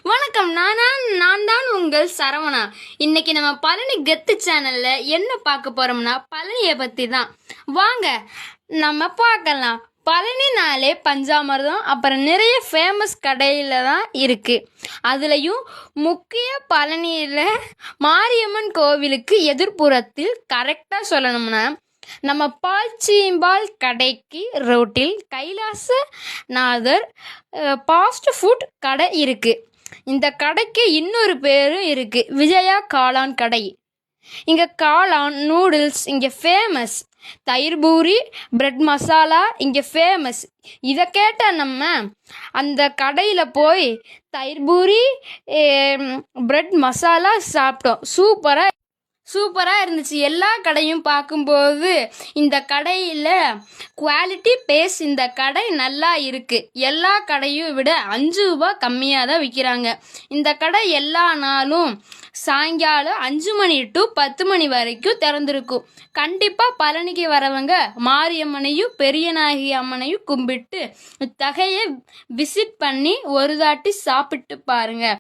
வணக்கம். நான் தான் உங்கள் சரவணா. இன்னைக்கு நம்ம பழனி கெத்து சேனல்ல என்ன பார்க்க போறோம்னா பழனியை பத்தி தான். வாங்க நம்ம பார்க்கலாம். பழனினாலே பஞ்சாமிர்தம், அப்புறம் நிறைய ஃபேமஸ் கடையில தான் இருக்கு. அதுலயும் முக்கிய பழனியில மாரியம்மன் கோவிலுக்கு எதிர்ப்புறத்தில் கரெக்டா சொல்லணும்னா நம்ம பால்சீம்பால் கடைக்கு ரோட்டில் கைலாசநாதர் ஃபாஸ்ட் ஃபுட் கடை இருக்கு. இந்த கடைக்கு இன்னொரு பேரும் இருக்கு, விஜயா காளான் கடை. இங்க காளான் நூடுல்ஸ் இங்க ஃபேமஸ். தயிர் பூரி, பிரெட் மசாலா இங்க ஃபேமஸ். இதை கேட்ட நம்ம அந்த கடையில் போய் தயிர் பூரி, பிரெட் மசாலா சாப்பிட்டோம். சூப்பராக இருந்துச்சு. எல்லா கடையும் பார்க்கும்போது இந்த கடையில் குவாலிட்டி பேஸ் இந்த கடை நல்லா இருக்குது. எல்லா கடையும் விட 5 ரூபா கம்மியாக தான் விற்கிறாங்க. இந்த கடை எல்லா நாளும் சாயங்காலம் 5 மணி டு 10 மணி வரைக்கும் திறந்துருக்கும். கண்டிப்பாக பழனிக்கு வரவங்க மாரியம்மனையும் பெரியநாயகி அம்மனையும் கும்பிட்டு தகையை விசிட் பண்ணி ஒரு தாட்டி சாப்பிட்டு பாருங்க.